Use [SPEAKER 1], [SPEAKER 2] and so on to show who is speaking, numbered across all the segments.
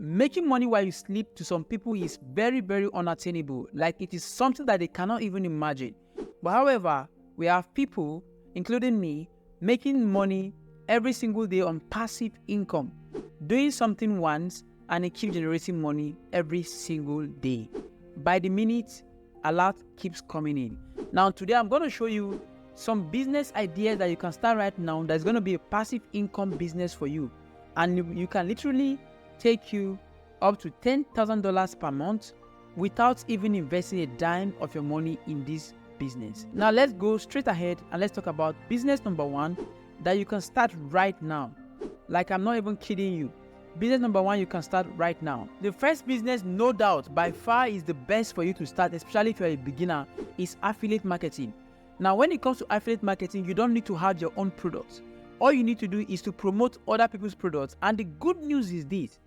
[SPEAKER 1] making money while you sleep to some people is very, very unattainable. Like, it is something that they cannot even imagine. But however, we have people, including me, making money every single day on passive income, doing something once and it keeps generating money every single day. By the minute, a lot keeps coming in. Now today I'm going to show you some business ideas that you can start right now that's going to be a passive income business for you, and you can literally take you up to $10,000 per month without even investing a dime of your money in this business. Now let's go straight ahead and let's talk about business number 1 that you can start right now. Like, I'm not even kidding you. Business number 1 you can start right now. The first business, no doubt, by far is the best for you to start, especially if you're a beginner, is affiliate marketing. Now, when it comes to affiliate marketing, you don't need to have your own products. All you need to do is to promote other people's products. And the good news is this: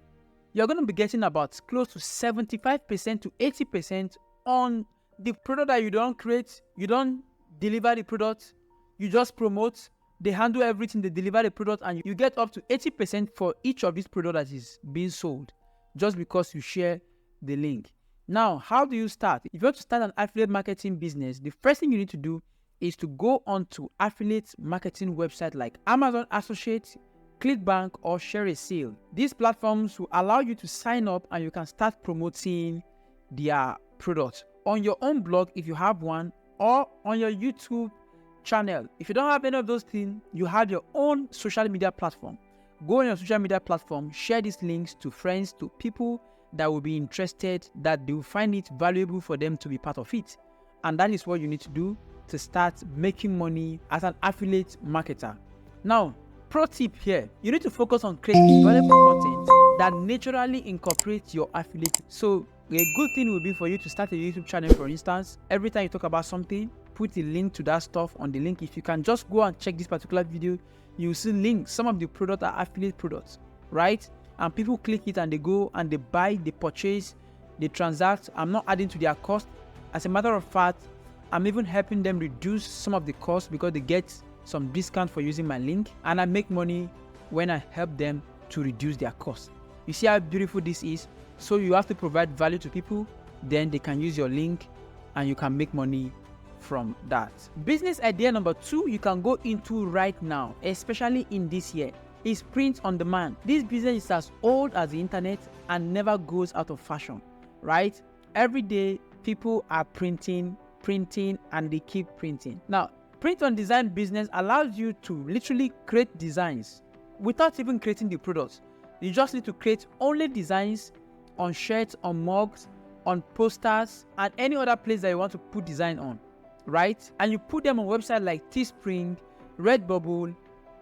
[SPEAKER 1] you're going to be getting about close to 75% to 80% on the product that you don't create. You don't deliver the product, you just promote. They handle everything, they deliver the product, and you get up to 80% for each of these products that is being sold, just because you share the link. Now, how do you start? If you want to start an affiliate marketing business, the first thing you need to do is to go onto affiliate marketing website like Amazon Associates, ClickBank, or Share a Sale. These platforms will allow you to sign up and you can start promoting their products on your own blog if you have one, or on your YouTube channel. If you don't have any of those things, you have your own social media platform. Go on your social media platform, share these links to friends, to people that will be interested, that they will find it valuable for them to be part of it. And that is what you need to do to start making money as an affiliate marketer. Now, pro tip here, you need to focus on creating valuable content that naturally incorporates your affiliate. So a good thing will be for you to start a YouTube channel, for instance. Every time you talk about something, put a link to that stuff on the link. If you can just go and check this particular video, you see links. Some of the products are affiliate products, right? And people click it and they go and they buy, they purchase, they transact. I'm not adding to their cost. As a matter of fact, I'm even helping them reduce some of the cost because they get some discount for using my link, and I make money when I help them to reduce their cost. You see how beautiful this is? So you have to provide value to people, then they can use your link and you can make money from that. Business idea number 2 you can go into right now, especially in this year, is print on demand. This business is as old as the internet and never goes out of fashion, right? Every day people are printing, and they keep printing. Now, print on design business allows you to literally create designs without even creating the products. You just need to create only designs on shirts, on mugs, on posters, and any other place that you want to put design on, right? And you put them on websites like Teespring, Redbubble,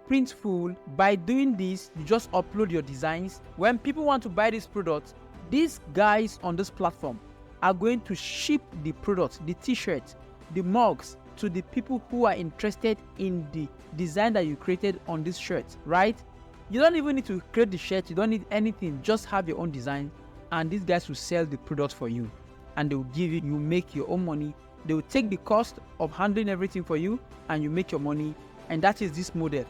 [SPEAKER 1] Printful. By doing this, you just upload your designs. When people want to buy this product, these guys on this platform are going to ship the products, the t-shirts, the mugs, to the people who are interested in the design that you created on this shirt, right? You don't even need to create the shirt, you don't need anything, just have your own design, and these guys will sell the product for you, and they will give you make your own money. They will take the cost of handling everything for you, and you make your money. And that is this model,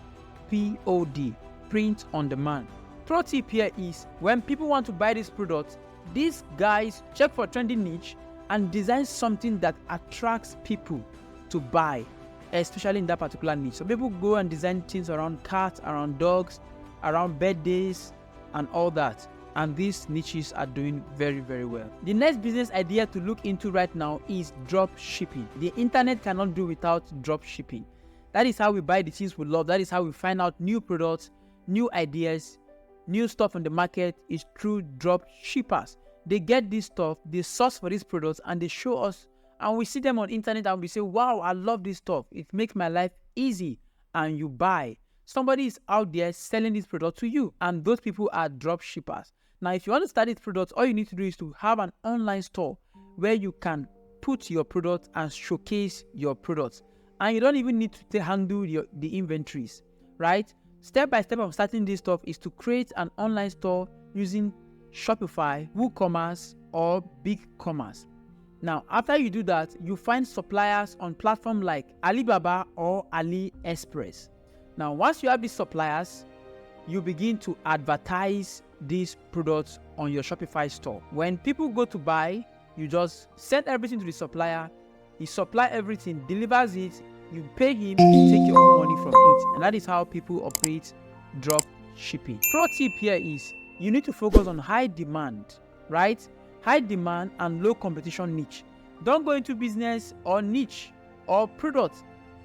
[SPEAKER 1] POD, print on demand. Pro tip here is, when people want to buy this product, these guys check for trendy niche and design something that attracts people to buy, especially in that particular niche. So people go and design things around cats, around dogs, around birthdays, and all that. And these niches are doing very, very well. The next business idea to look into right now is drop shipping. The internet cannot do without drop shipping. That is how we buy the things we love. That is how we find out new products, new ideas, new stuff on the market, is through drop shippers. They get this stuff, they source for these products, and they show us, and we see them on internet and we say, wow, I love this stuff, it makes my life easy, and you buy. Somebody is out there selling this product to you, and those people are drop shippers. Now, if you want to start this product, all you need to do is to have an online store where you can put your product and showcase your products, and you don't even need to handle the inventories, right? Step by step of starting this stuff is to create an online store using Shopify, WooCommerce, or BigCommerce. Now, after you do that, you find suppliers on platforms like Alibaba or AliExpress. Now, once you have these suppliers, you begin to advertise these products on your Shopify store. When people go to buy, you just send everything to the supplier. He supply everything, delivers it, you pay him, you take your own money from it. And that is how people operate drop shipping. Pro tip here is you need to focus on high demand, right? High demand and low competition niche. Don't go into business or niche or product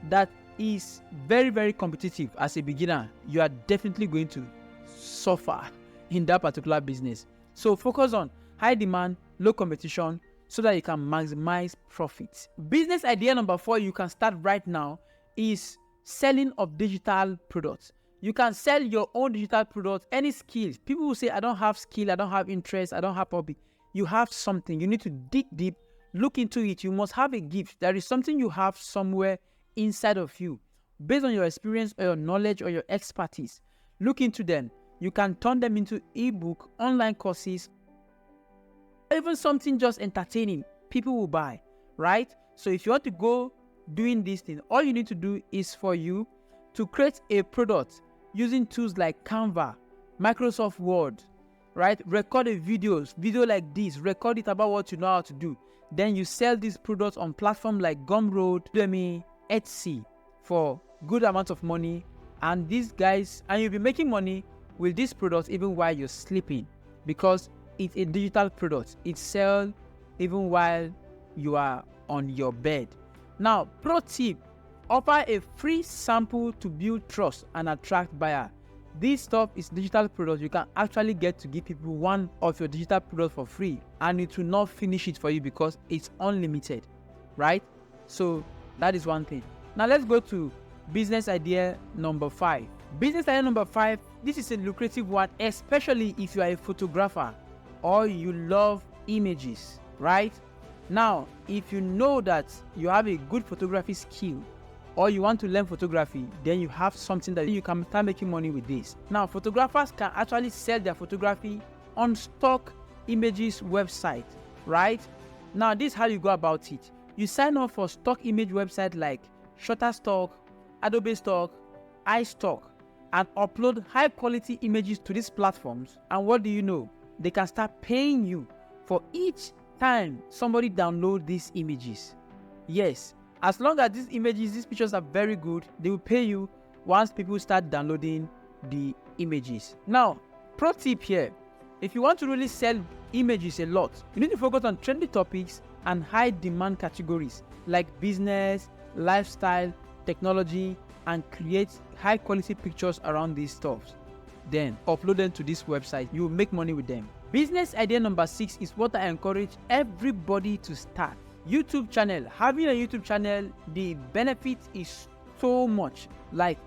[SPEAKER 1] that is very, very competitive. As a beginner, you are definitely going to suffer in that particular business. So focus on high demand, low competition, so that you can maximize profits. Business idea number 4 you can start right now is selling of digital products. You can sell your own digital products, any skills. People will say, I don't have skill, I don't have interest, I don't have hobby. You have something. You need to dig deep, look into it. You must have a gift. There is something you have somewhere inside of you. Based on your experience or your knowledge or your expertise, look into them. You can turn them into ebook, online courses, even something just entertaining. People will buy, right? So if you want to go doing this thing, all you need to do is for you to create a product using tools like Canva, Microsoft Word, right? Record a video like this, record it about what you know how to do. Then you sell these products on platforms like Gumroad, Etsy for good amount of money. And these guys, and you'll be making money with these products even while you're sleeping, because it's a digital product. It sells even while you are on your bed. Now, pro tip, offer a free sample to build trust and attract buyer. This stuff is digital product. You can actually get to give people one of your digital products for free, and it will not finish it for you because it's unlimited, right? So that is one thing. Now let's go to business idea number 5. Business idea number 5, this is a lucrative one, especially if you are a photographer or you love images, right? Now, if you know that you have a good photography skill or you want to learn photography, then you have something that you can start making money with this. Now, photographers can actually sell their photography on stock images website, right? Now, this is how you go about it. You sign up for stock image website like Shutterstock, Adobe Stock, iStock, and upload high quality images to these platforms. And what do you know? They can start paying you for each time somebody download these images. Yes, as long as these images, these pictures are very good, they will pay you once people start downloading the images. Now, pro tip here, if you want to really sell images a lot, you need to focus on trendy topics and high demand categories like business, lifestyle, technology, and create high quality pictures around these stuff. Then upload them to this website. You will make money with them. Business idea number 6 is what I encourage everybody to start. YouTube channel. Having a YouTube channel, the benefit is so much. Like,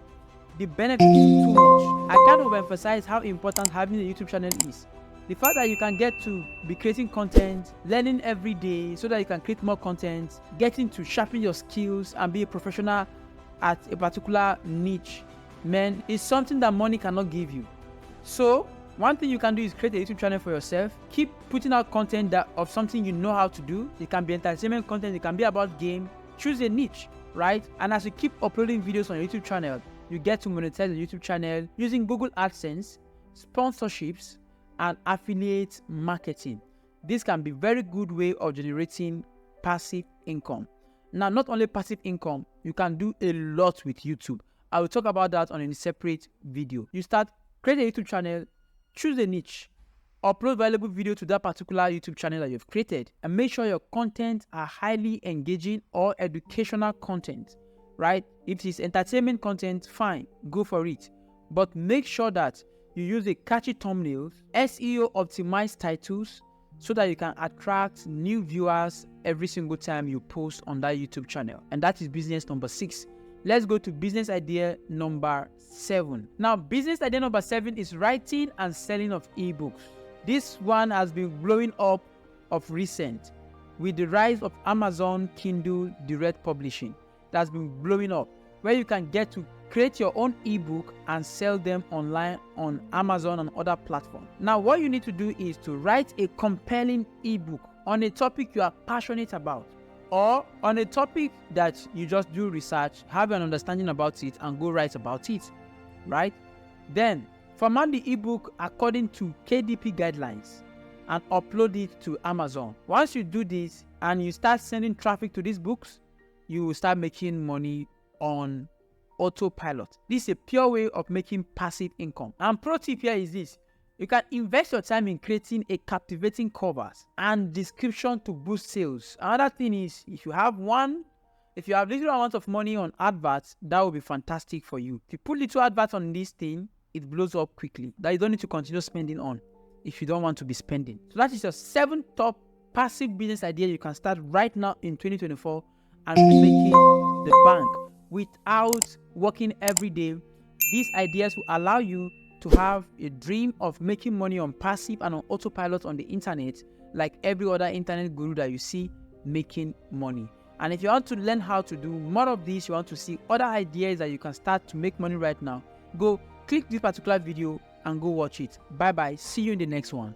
[SPEAKER 1] the benefit is too much. I can't overemphasize how important having a YouTube channel is. The fact that you can get to be creating content, learning every day so that you can create more content, getting to sharpen your skills and be a professional at a particular niche, man, is something that money cannot give you. So one thing you can do is create a YouTube channel for yourself. Keep putting out content that of something you know how to do. It can be entertainment content, it can be about game. Choose a niche, right? And as you keep uploading videos on your YouTube channel, you get to monetize your YouTube channel using Google AdSense, sponsorships, and affiliate marketing. This can be a very good way of generating passive income. Now, not only passive income, you can do a lot with YouTube. I will talk about that on a separate video. You start, create a YouTube channel, choose a niche, upload valuable video to that particular YouTube channel that you've created, and make sure your content are highly engaging or educational content, right? If it's entertainment content, fine, go for it. But make sure that you use a catchy thumbnails, SEO optimized titles, so that you can attract new viewers every single time you post on that YouTube channel. And that is business number 6. Let's go to business idea number 7. Now, business idea number 7 is writing and selling of ebooks. This one has been blowing up of recent with the rise of Amazon Kindle Direct Publishing. That's been blowing up, where you can get to create your own ebook and sell them online on Amazon and other platforms. Now, what you need to do is to write a compelling ebook on a topic you are passionate about, or on a topic that you just do research, have an understanding about it, and go write about it, right? Then format the ebook according to KDP guidelines, and upload it to Amazon. Once you do this and you start sending traffic to these books, you will start making money on autopilot. This is a pure way of making passive income. And pro tip here is this: you can invest your time in creating a captivating covers and description to boost sales. Another thing is, if you have little amount of money on adverts, that will be fantastic for you. If you put little adverts on this thing, it blows up quickly. That you don't need to continue spending on if you don't want to be spending. So that is your 7 top passive business idea you can start right now in 2024 and be making the bank without working every day. These ideas will allow you to have a dream of making money on passive and on autopilot on the internet, like every other internet guru that you see making money. And if you want to learn how to do more of this, you want to see other ideas that you can start to make money right now, go click this particular video and go watch it. Bye bye. See you in the next one.